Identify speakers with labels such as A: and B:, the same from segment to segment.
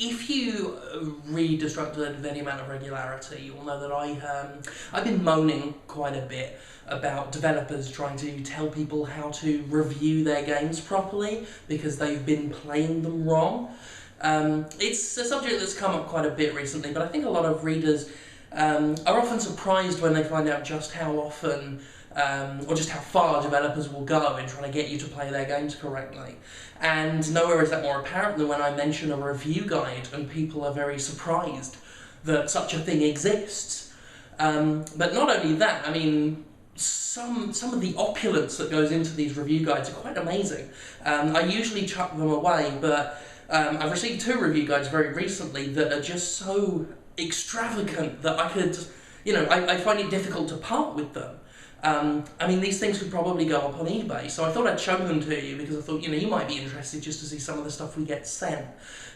A: If you read Destructed with any amount of regularity, you'll know that I've been moaning quite a bit about developers trying to tell people how to review their games properly because they've been playing them wrong. It's a subject that's come up quite a bit recently, but I think a lot of readers are often surprised when they find out just how often or just how far developers will go in trying to get you to play their games correctly. And nowhere is that more apparent than when I mention a review guide and people are very surprised that such a thing exists. But not only that, I mean, some of the opulence that goes into these review guides are quite amazing. I usually chuck them away, but I've received 2 review guides very recently that are just so extravagant that I could, I find it difficult to part with them. I mean, these things could probably go up on eBay, so I thought I'd show them to you because I thought, you might be interested just to see some of the stuff we get sent,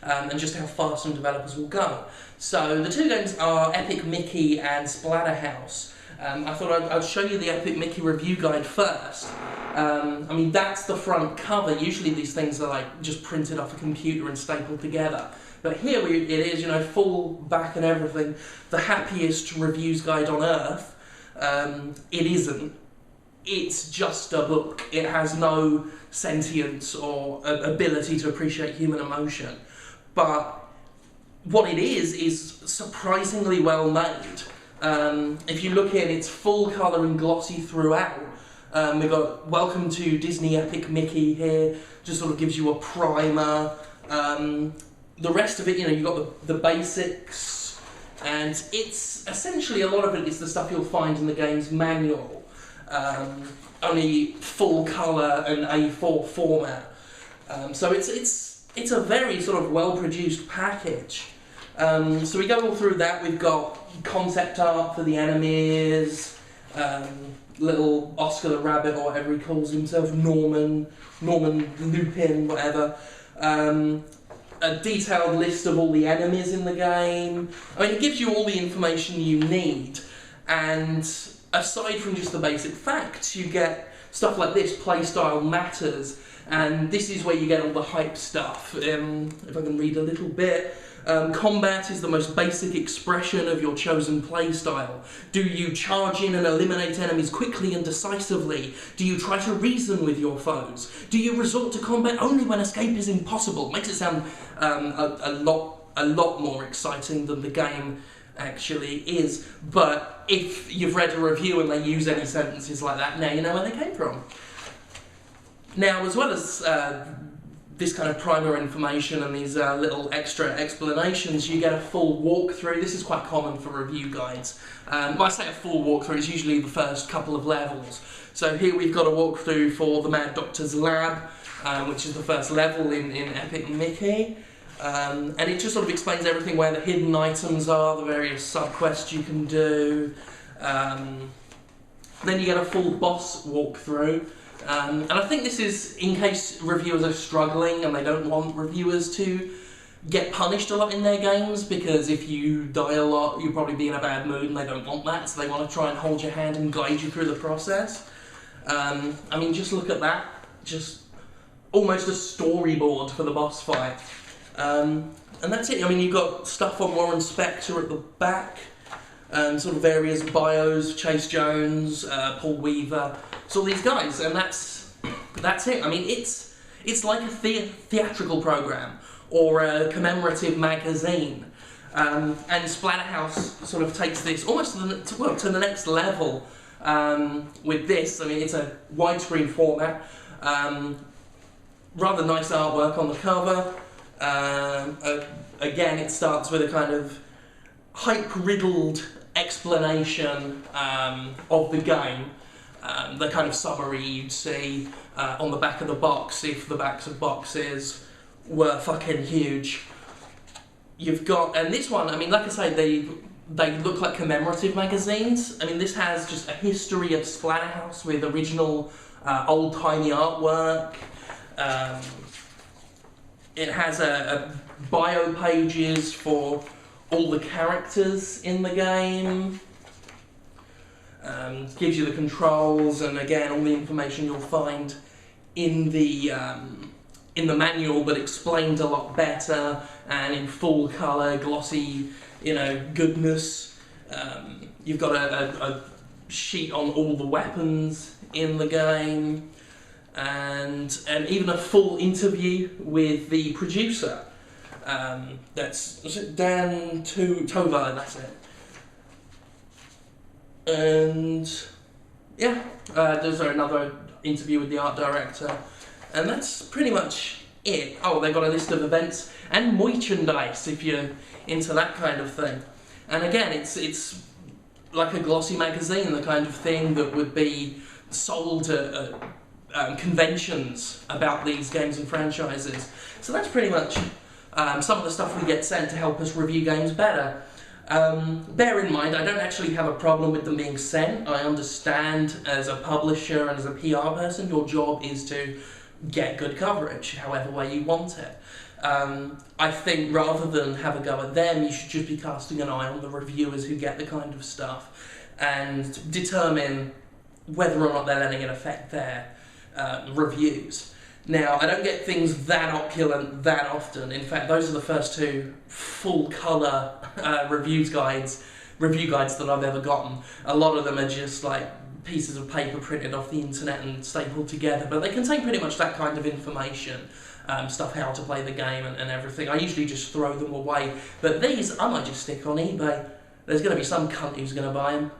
A: and just how far some developers will go. So the 2 games are Epic Mickey and Splatterhouse. I thought I'd show you the Epic Mickey review guide first. I mean, that's the front cover. Usually these things are like just printed off a computer and stapled together. But here it is, full back and everything. The happiest reviews guide on earth. It isn't. It's just a book. It has no sentience or ability to appreciate human emotion. But what it is surprisingly well made. If you look in, it's full colour and glossy throughout. We've got Welcome to Disney Epic Mickey here, just sort of gives you a primer. The rest of it, you've got the basics, and it's essentially, a lot of it is the stuff you'll find in the game's manual, only full colour and A4 format. So it's a very sort of well-produced package. So we go all through that. We've got concept art for the enemies, little Oscar the Rabbit, or whatever he calls himself, Norman Lupin, whatever. A detailed list of all the enemies in the game. I mean, it gives you all the information you need, and aside from just the basic facts, you get stuff like this, playstyle matters, and this is where you get all the hype stuff. If I can read a little bit. Combat is the most basic expression of your chosen playstyle. Do you charge in and eliminate enemies quickly and decisively? Do you try to reason with your foes? Do you resort to combat only when escape is impossible? Makes it sound a lot more exciting than the game actually is. But if you've read a review and they use any sentences like that, now you know where they came from. Now, as well as this kind of primer information and these little extra explanations, you get a full walkthrough. This is quite common for review guides. When I say a full walkthrough, it's usually the first couple of levels. So here we've got a walkthrough for the Mad Doctor's Lab, which is the first level in Epic Mickey. And it just sort of explains everything, where the hidden items are, the various sub-quests you can do. Then you get a full boss walkthrough. And I think this is in case reviewers are struggling and they don't want reviewers to get punished a lot in their games, because if you die a lot, you'll probably be in a bad mood and they don't want that, so they want to try and hold your hand and guide you through the process. I mean, just look at that. Just almost a storyboard for the boss fight. And that's it. I mean, you've got stuff on Warren Spector at the back. Sort of various bios, Chase Jones, Paul Weaver, so all these guys, and that's it. I mean, it's like a theatrical program or a commemorative magazine, and Splatterhouse sort of takes this almost to the next level with this. I mean, it's a widescreen format, rather nice artwork on the cover. Again, it starts with a kind of hype-riddled explanation of the game, the kind of summary you'd see on the back of the box if the backs of boxes were fucking huge. You've got, and this one, I mean, like I say, they look like commemorative magazines. I mean, this has just a history of Splatterhouse with original old-timey artwork. It has a bio pages for all the characters in the game, gives you the controls, and again all the information you'll find in the in the manual, but explained a lot better and in full colour, glossy, goodness. You've got a sheet on all the weapons in the game, and even a full interview with the producer. Was it Dan Tova? That's it. And yeah, there's another interview with the art director, and that's pretty much it. Oh, they've got a list of events and merchandise if you're into that kind of thing. And again, it's like a glossy magazine, the kind of thing that would be sold at conventions about these games and franchises. So that's pretty much some of the stuff we get sent to help us review games better. Bear in mind, I don't actually have a problem with them being sent. I understand as a publisher and as a PR person, your job is to get good coverage, however way you want it. I think rather than have a go at them, you should just be casting an eye on the reviewers who get the kind of stuff and determine whether or not they're letting it affect their reviews. Now, I don't get things that opulent that often. In fact, those are the first two full-colour review guides that I've ever gotten. A lot of them are just like pieces of paper printed off the internet and stapled together, but they contain pretty much that kind of information. Stuff how to play the game and everything. I usually just throw them away, but these I might just stick on eBay. There's going to be some cunt who's going to buy them.